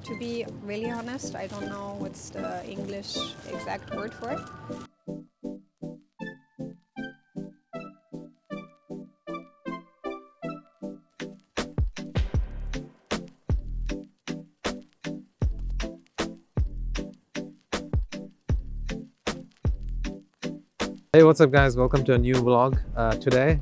To be really honest, I don't know what's the English exact word for it. Hey, what's up guys? Welcome to a new vlog. Today,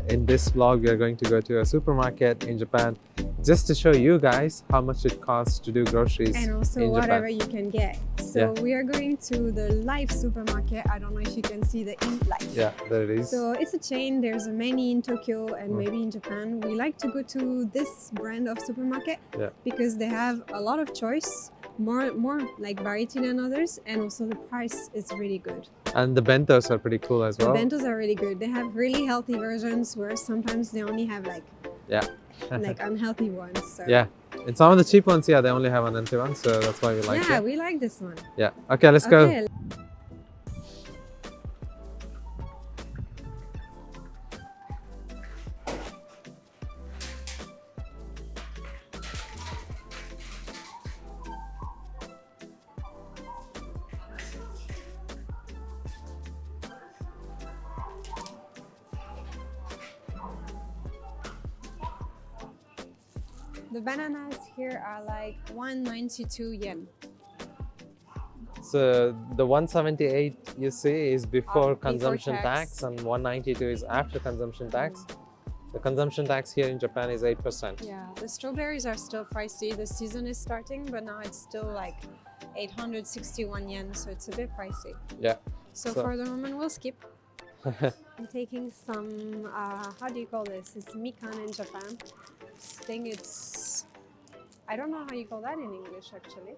in this vlog, we are going to go to a supermarket in Japan just to show you guys how much it costs to do groceries And also in whatever Japan. you can get. So we are going to the Life supermarket. I don't know if you can see the Eat Life. Yeah, there it is. So it's a chain. There's many in Tokyo and maybe in Japan. We like to go to this brand of supermarket because they have a lot of choice, more like variety than others, and also the price is really good. And the bentos are pretty cool as well. The bentos are really good. They have really healthy versions where sometimes they only have like unhealthy ones. So. Yeah, and some of the cheap ones, yeah, they only have an unhealthy one, so that's why we like it. Yeah, we like this one. Yeah, okay, let's go. The bananas here are like 192 yen. So the 178 you see is before consumption tax. tax, and 192 is after consumption tax. The consumption tax here in Japan is 8%. Yeah, the strawberries are still pricey. The season is starting, but now it's still like 861 yen, so it's a bit pricey. Yeah. So for the moment, we'll skip. I'm taking some, how do you call this? It's mikan in Japan. I think it's, I don't know how you call that in English actually.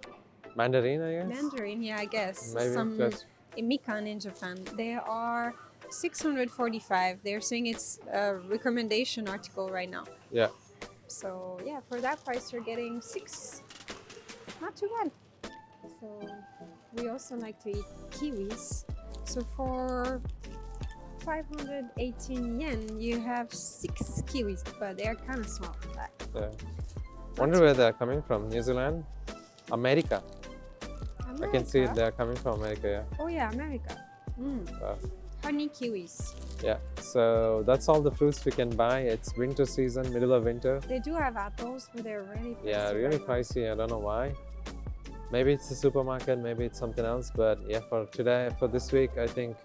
Mandarin, I guess? Mandarin, yeah, I guess. Maybe Some mikan in Japan. They are 645. They're saying it's a recommendation article right now. Yeah. So yeah, for that price you're getting 6. Not too bad. So we also like to eat kiwis. So for 518 yen, you have 6 kiwis, but they're kind of small. Yeah. Wonder where they're coming from. New Zealand? America. I can see it. They're coming from America, yeah. Oh yeah, America. Honey kiwis. Yeah, so that's all the fruits we can buy. It's winter season, middle of winter. They do have apples, but they're really pricey. Yeah, really pricey. I don't know why. Maybe it's the supermarket, maybe it's something else. But yeah, for today, for this week, I think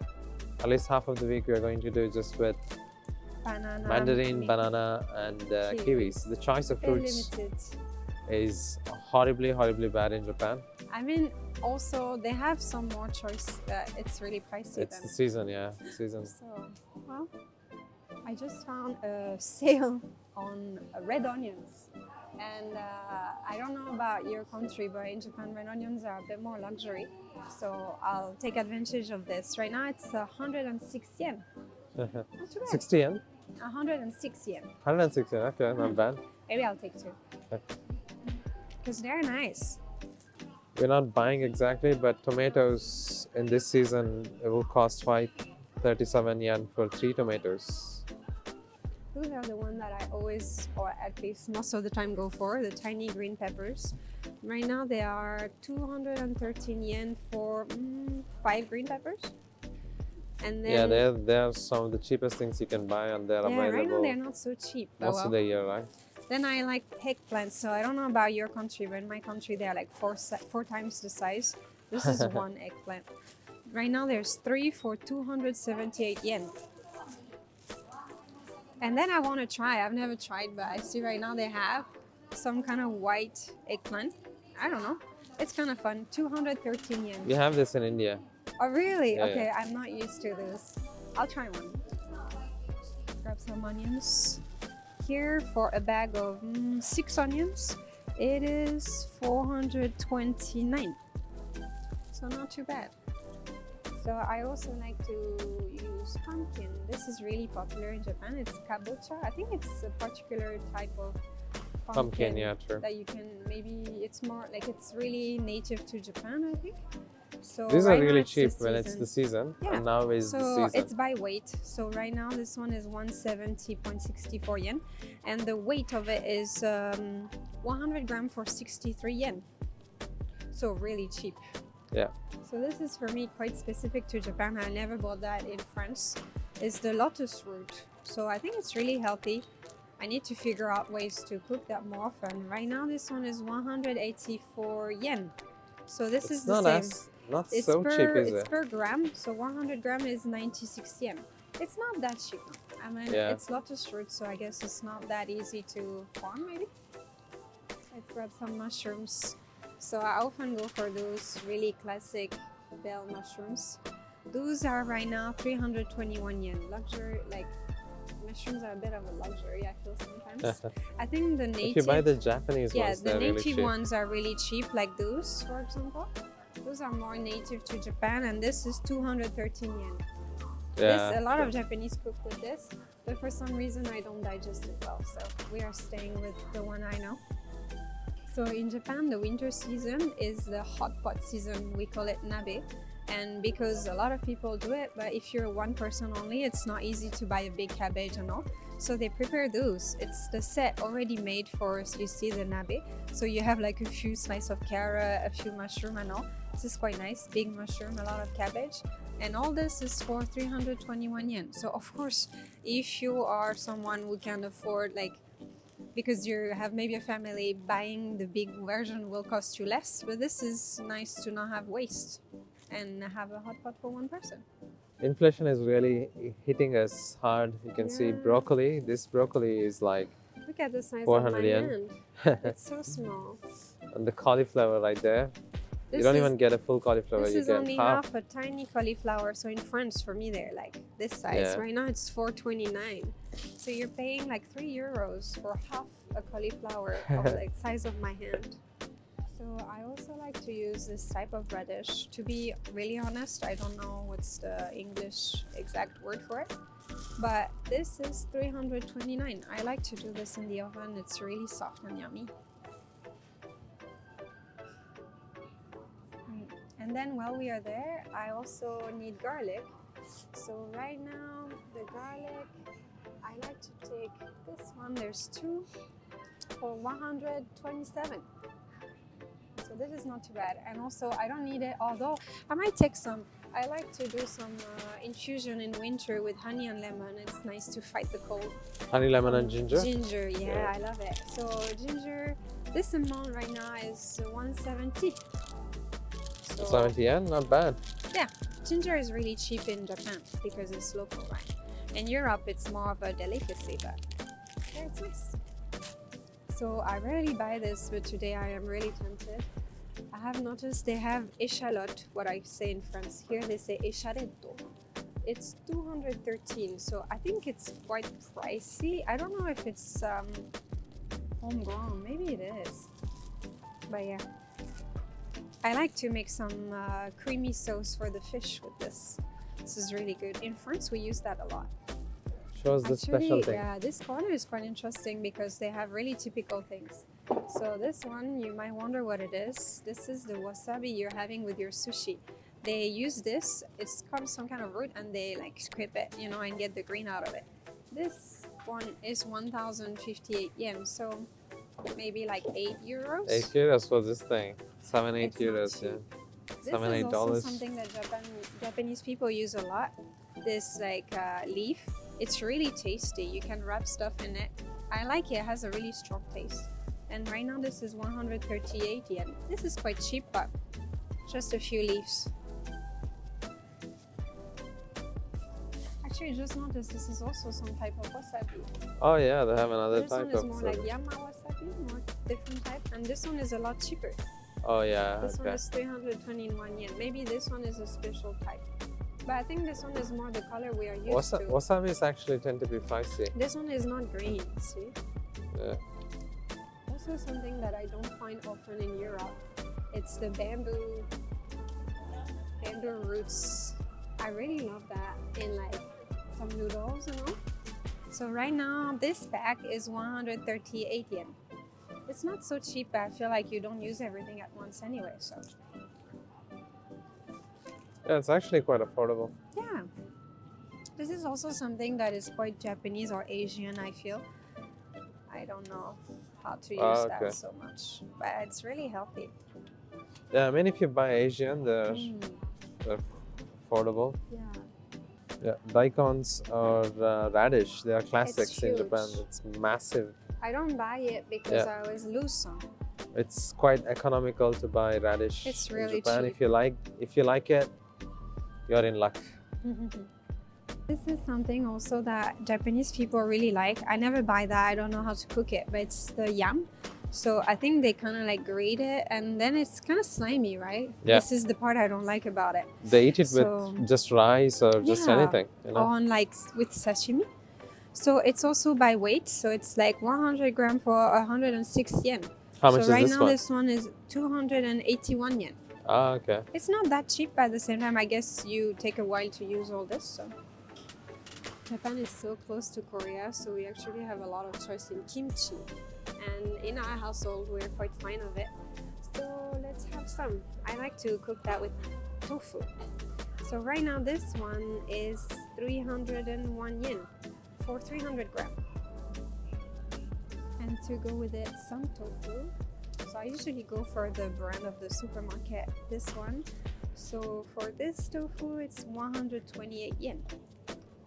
at least half of the week we are going to do just with mandarin, banana, and kiwis. The choice of fruits is horribly, horribly bad in Japan. I mean, also they have some more choice, but it's really pricey. It's the season, yeah, season. So, well, I just found a sale on red onions. And I don't know about your country, but in Japan, red onions are a bit more luxury. So I'll take advantage of this. Right now, it's 106 yen. Not too bad. 60 yen? 106 yen. 106 yen, okay, not bad. Maybe I'll take 2. Because they're nice. We're not buying exactly, but tomatoes in this season, it will cost 537 yen for 3 tomatoes. Those are the ones that I always, or at least most of the time, go for, the tiny green peppers. Right now they are 213 yen for 5 green peppers. And then, yeah, they're some of the cheapest things you can buy, and they're available. Right now they're not so cheap. Most of the year, right? Then I like eggplants. So I don't know about your country, but in my country they're like 4 times the size. This is 1 eggplant. Right now there's 3 for 278 yen. And then I want to try. I've never tried, but I see right now they have some kind of white eggplant. I don't know. It's kind of fun. 213 yen. We have this in India. Oh, really? Yeah, okay, yeah. I'm not used to this. I'll try one. Grab some onions. Here for a bag of 6 onions, it is 429. So not too bad. So I also like to use pumpkin. This is really popular in Japan. It's kabocha. I think it's a particular type of pumpkin Yeah, true. that you can maybe, it's more like it's really native to Japan, I think. So These are right now really it's the cheap when it's the season, Yeah. and now is the So season. it's by weight. So right now this one is 170.64 yen, and the weight of it is 100 gram for 63 yen. So really cheap. Yeah. So this is for me quite specific to Japan. I never bought that in France. It's the lotus root. So I think it's really healthy. I need to figure out ways to cook that more often. Right now this one is 184 yen. So this is the same. Not It's so cheap, is it's it? per gram, so 100 gram is 96 yen. It's not that cheap. I mean, Yeah. it's lotus root, so I guess it's not that easy to farm, maybe. I've grabbed some mushrooms. So I often go for those really classic bell mushrooms. Those are right now 321 yen. Luxury, like mushrooms are a bit of a luxury, I feel sometimes. I think the native... If you buy the Japanese Yeah, ones, the they're really native cheap. ones are really cheap, like those, for example. Those are more native to Japan, and this is 213 yen. Yeah. A lot of Japanese cook with this, but for some reason I don't digest it well, so we are staying with the one I know. So in Japan, the winter season is the hot pot season. We call it nabe. And because a lot of people do it, but if you're one person only, it's not easy to buy a big cabbage and all. So they prepare those. It's the set already made for, so you see the nabe. So you have like a few slices of carrot, a few mushroom and all. This is quite nice, big mushroom, a lot of cabbage. And all this is for 321 yen. So of course, if you are someone who can afford, like, because you have maybe a family, buying the big version will cost you less. But this is nice to not have waste and have a hot pot for one person. Inflation is really hitting us hard. You can see Yeah. broccoli. This broccoli is like, Look at the size 400 of my yen. hand. It's so small. and the cauliflower right there. This You don't is, even get a full cauliflower. This You is get only half. half a tiny cauliflower. So in France, for me, they're like this size. Yeah. Right now, it's 4.29. So you're paying like €3 for half a cauliflower of like size of my hand. So I also like to use this type of radish. To be really honest, I don't know what's the English exact word for it, but this is 329. I like to do this in the oven. It's really soft and yummy. And then while we are there, I also need garlic. So right now, the garlic, I like to take this one. There's two for 127. So this is not too bad. And also, I don't need it, although I might take some. I like to do some infusion in winter with honey and lemon. It's nice to fight the cold. Honey, lemon, and ginger. Ginger, yeah, I love it. So ginger, this amount right now is 170. So 70 yen, not bad. ginger is really cheap in Japan because it's local, right? In Europe, it's more of a delicacy, but yeah, it's nice. So I rarely buy this, but today I am really tempted. I have noticed they have échalote, what I say in France. Here they say écharetto. It's 213, so I think it's quite pricey. I don't know if it's homegrown. Maybe it is. But yeah. I like to make some creamy sauce for the fish with this. This is really good. In France, we use that a lot. Show us the special thing. Yeah, this corner is quite interesting because they have really typical things. So this one, you might wonder what it is. This is the wasabi you're having with your sushi. They use this, it's called some kind of root, and they like scrape it, you know, and get the green out of it. This one is 1,058 yen, so maybe like €8. 8 euros for this thing. 7, 8 It's not euros, cheap. yeah. This $7, is $8. also something that Japanese people use a lot. This like leaf. It's really tasty. You can wrap stuff in it. I like it. It has a really strong taste. And right now this is 138 yen. This is quite cheap, but just a few leaves. Actually, I just noticed this is also some type of wasabi. Oh yeah, they have another This type one is of. more like Yama wasabi, more different type. And this one is a lot cheaper. Oh yeah, This one okay. is 321 yen. Maybe this one is a special type. But I think this one is more the color we are used to. Wasabis actually tend to be pricey. This one is not green, see? Yeah. Also something that I don't find often in Europe. It's the bamboo roots. I really love that in like some noodles and all. So right now this pack is 138 yen. It's not so cheap, but I feel like you don't use everything at once anyway, so. Yeah, it's actually quite affordable. Yeah. This is also something that is quite Japanese or Asian, I feel. I don't know how to use Okay. that so much, but it's really healthy. Yeah, I mean, if you buy Asian, they're affordable. Yeah. Yeah, daikons or radish, they are classics in Japan. huge. It's massive. I don't buy it because I always lose some. It's quite economical to buy radish It's in really Japan. cheap. If you like it, you're in luck. This is something also that Japanese people really like. I never buy that. I don't know how to cook it, but it's the yam. So I think they kind of like grate it and then it's kind of slimy, right? Yeah. This is the part I don't like about it. They eat it So- with just rice or just Yeah. anything, you know. On like with sashimi. So it's also by weight. So it's like 100 gram for 106 yen. How much so is right this now one? this one is 281 yen. Ah, okay. It's not that cheap, but at the same time, I guess you take a while to use all this. So Japan is so close to Korea, so we actually have a lot of choice in kimchi. And in our household, we're quite fine of it. So let's have some. I like to cook that with tofu. So right now, this one is 301 yen for 300 gram. And to go with it, some tofu. So I usually go for the brand of the supermarket, this one. So for this tofu, it's 128 yen.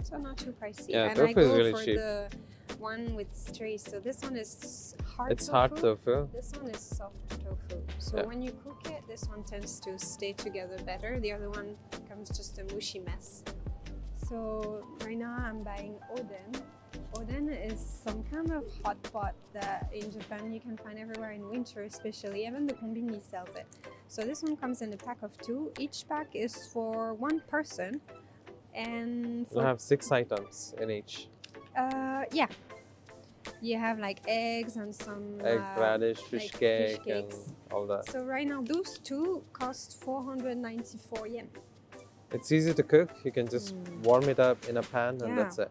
So not too pricey. Yeah, and I tofu is go really for cheap. the one with strays. So this one is hard It's tofu. hard tofu. This one is soft tofu. So Yeah. when you cook it, this one tends to stay together better. The other one becomes just a mushy mess. So right now I'm buying oden. Oden is some kind of hot pot that in Japan you can find everywhere in winter, especially. Even the konbini sells it. So this one comes in a pack of 2. Each pack is for 1 person. And We for have 6 items in each. yeah, you have like eggs and some Egg, radish, fish like fish cake, and cakes. all that. So right now those 2 cost 494 yen. It's easy to cook. You can just warm it up in a pan and Yeah. that's it.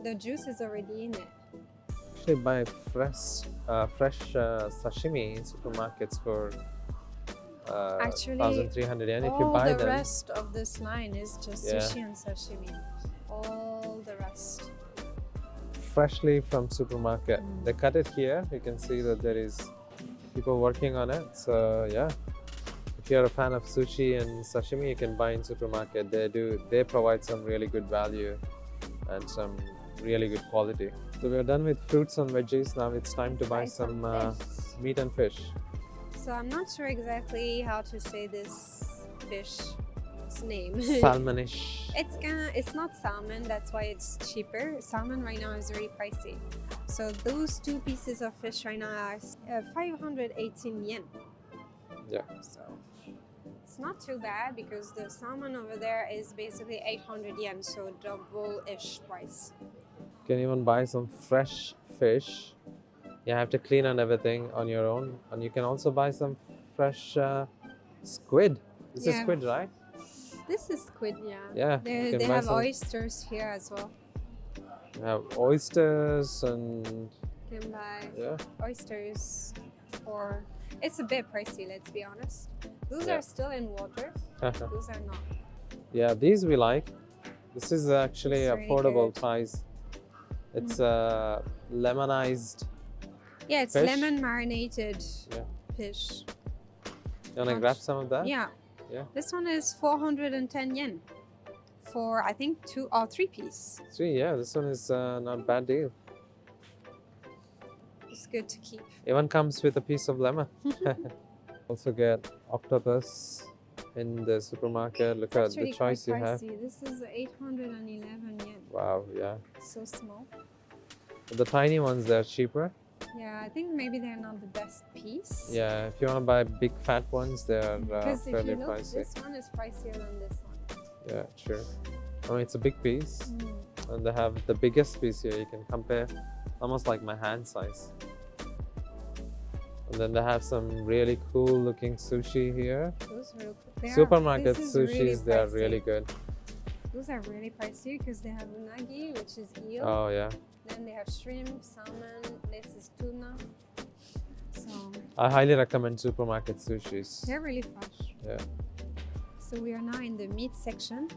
The juice is already in it. Actually buy fresh sashimi in supermarkets for Actually, 1,300 yen. If you All buy the them, rest of this line is just Yeah. sushi and sashimi. All the rest. freshly from supermarket. They cut it here. You can see that there is people working on it. So yeah, if you're a fan of sushi and sashimi, you can buy in supermarket. They provide some really good value and some really good quality. So we're done with fruits and veggies. Now it's time to buy some fish. meat and fish. So I'm not sure exactly how to say this fish's name. Salmonish. It's not salmon, that's why it's cheaper. Salmon right now is very pricey. So those 2 pieces of fish right now are 518 yen. Yeah. So it's not too bad because the salmon over there is basically 800 yen, so double-ish price. You can even buy some fresh fish. You have to clean and everything on your own. And you can also buy some fresh squid. This is Yeah. squid, right? This is squid, yeah. Yeah, you They can buy have some. oysters here as well. You have oysters and You can buy yeah. oysters for... It's a bit pricey, let's be honest. Those Yeah. are still in water. Those are not. Yeah, these we like. This is actually It's really affordable good. price. It's lemonized. Yeah, it's Fish? lemon marinated Yeah. fish. You wanna Much. grab some of that? Yeah. Yeah. This one is 410 yen for I think 2 or 3 piece. See, yeah, this one is not bad deal. It's good to keep. Even comes with a piece of lemon. Also get octopus in the supermarket. Look at the Actually choice you quite have. pricey. This is 811 yen. Wow, yeah. So small. The tiny ones, they're cheaper. Yeah, I think maybe they're not the best piece. Yeah, if you want to buy big fat ones, they're Because if fairly you look, pricey. this one is pricier than this one. Yeah, sure. I mean, it's a big piece. Mm. And they have the biggest piece here. You can compare almost like my hand size. And then they have some really cool looking sushi here. Those are real cool. They are- Supermarket this is sushis, really they are pricey. really good. Those are really pricey because they have unagi, which is eel. Oh, yeah. Then they have shrimp, salmon. This is tuna. So I highly recommend supermarket sushis. they're really fresh. Yeah. So we are now in the meat section,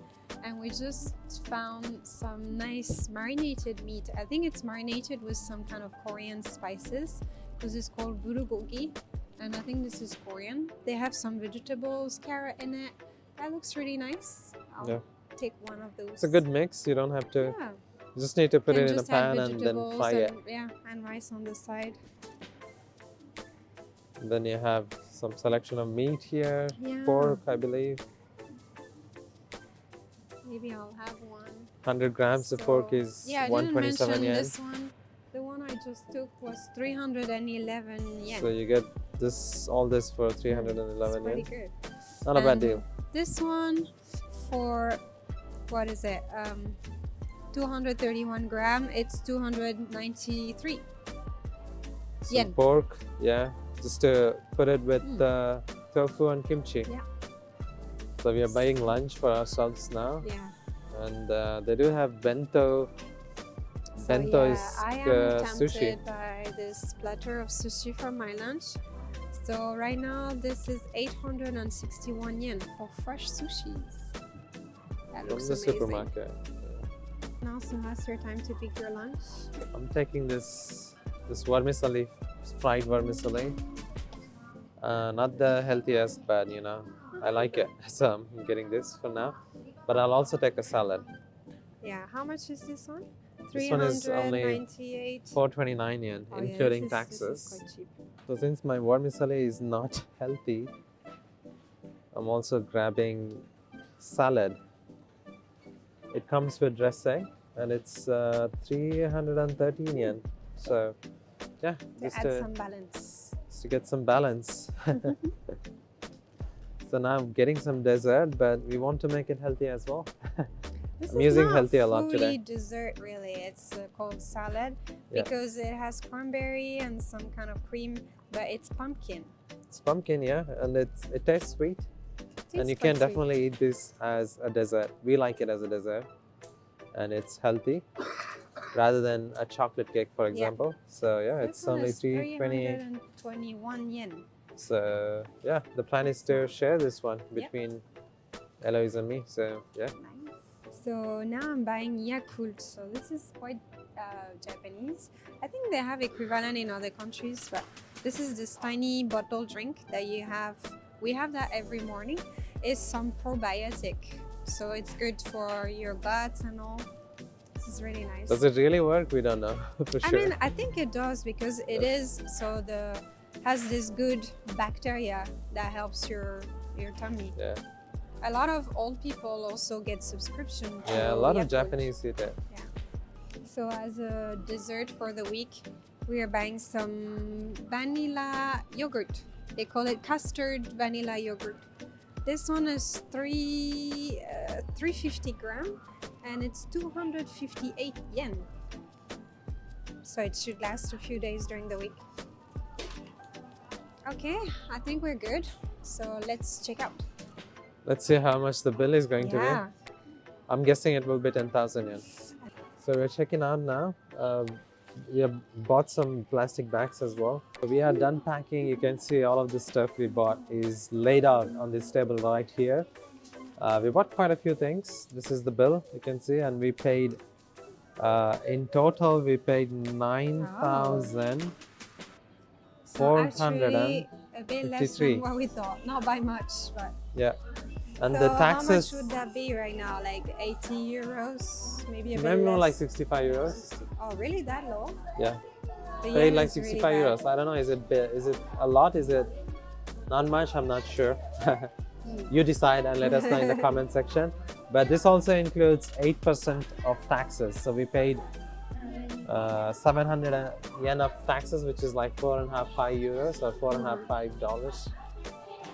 and we just found some nice marinated meat. I think it's marinated with some kind of Korean spices because it's called bulgogi, and I think this is Korean. They have some vegetables, carrot in it. That looks really nice. I'll take one of those. It's a good mix. You don't have to. Yeah. You just need to put And it in a just add pan and then vegetables fry it. Yeah, and rice on the side. Then you have some selection of meat here. Yeah. Pork, I believe. Maybe I'll have one. 100 grams of pork is yeah, I 127 didn't mention yen. this one. The one I just took was 311 yen. So you get all this for 311 It's pretty yen. good. Not a bad And deal. This one for, what is it? 231 gram. It's 293 Some yen. pork, yeah. Just to put it with tofu and kimchi. Yeah. So we are buying lunch for ourselves now. Yeah. And they do have bento. So Bento yeah, is I am sushi. tempted by this platter of sushi for my lunch. So right now this is 861 yen for fresh sushis. That From looks the amazing. supermarket. Now, so now's your time to pick your lunch. I'm taking this vermicelli, fried vermicelli. Not the healthiest, but you know, I like it. So I'm getting this for now. But I'll also take a salad. Yeah, how much is this one? This one is only 398. 429 yen, Oh, yeah, including this taxes. is quite cheap. So since my vermicelli is not healthy, I'm also grabbing salad. It comes with dressing and it's 313 yen. So yeah, To add some balance. just to get some balance. So now I'm getting some dessert, but we want to make it healthy as well. This I'm is using not healthy a lot fully today. dessert really. It's called salad Yeah. because it has cranberry and some kind of cream, but it's pumpkin. It's pumpkin, yeah, and it tastes sweet. And you Tastes can quite sweet. definitely eat this as a dessert. We like it as a dessert, and it's healthy rather than a chocolate cake, for example. So yeah, This it's one only is 328. 321 yen. So yeah, the plan is to share this one between Eloise and me. So yeah, Nice. So now I'm buying Yakult. So this is quite Japanese. I think they have equivalent in other countries, but this is this tiny bottle drink that you have. We have that every morning. It's some probiotic, so it's good for your guts and all. This is really nice. does it really work? We don't know for I sure. mean, I think it does because it is so has this good bacteria that helps your tummy. Yeah, A lot of old people also get subscription to yeah, a lot of Yakult. Japanese eat it. So as a dessert for the week, we are buying some vanilla yogurt. They call it custard vanilla yogurt. This one is 350 gram and it's 258 yen. So it should last a few days during the week. Okay, I think we're good. So let's check out. Let's see how much the bill is going to be. I'm guessing it will be 10,000 yen. So we're checking out now. We have bought some plastic bags as well. We are done packing. You can see all of the stuff we bought is laid out on this table right here. We bought quite a few things. This is the bill you can see, and we paid in total we paid 9,000. So actually a bit less 453. than what we thought. Not by much, but Yeah, and so the taxes how much would that be right now? Like 80 euros, maybe a bit maybe more like less. 65 euros. Oh, really? That low? Yeah, The paid yen like is really 65 bad. euros. I don't know. Is it a lot? Is it not much? I'm not sure. You decide and let us know in the comment section. But this also includes 8% of taxes. So we paid 700 yen of taxes, which is like 4.5 euros or $4.5.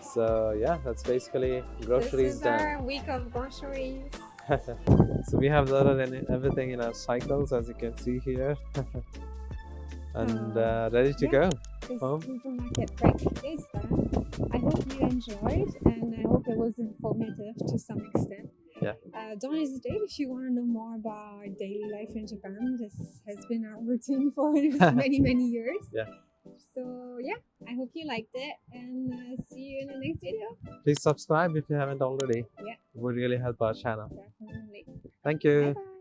So yeah, that's basically groceries This is done. our week of groceries. So we have loaded everything in our cycles, as you can see here, and ready to go. This Oh. supermarket break is done. I hope you enjoyed and I hope it was informative to some extent. Yeah. Don't hesitate if you want to know more about our daily life in Japan. This has been our routine for many, many years. Yeah. So yeah, I hope you liked it, and see you in the next video. Please subscribe if you haven't already. Yeah. It would really help our channel. Definitely. Thank you. Bye bye.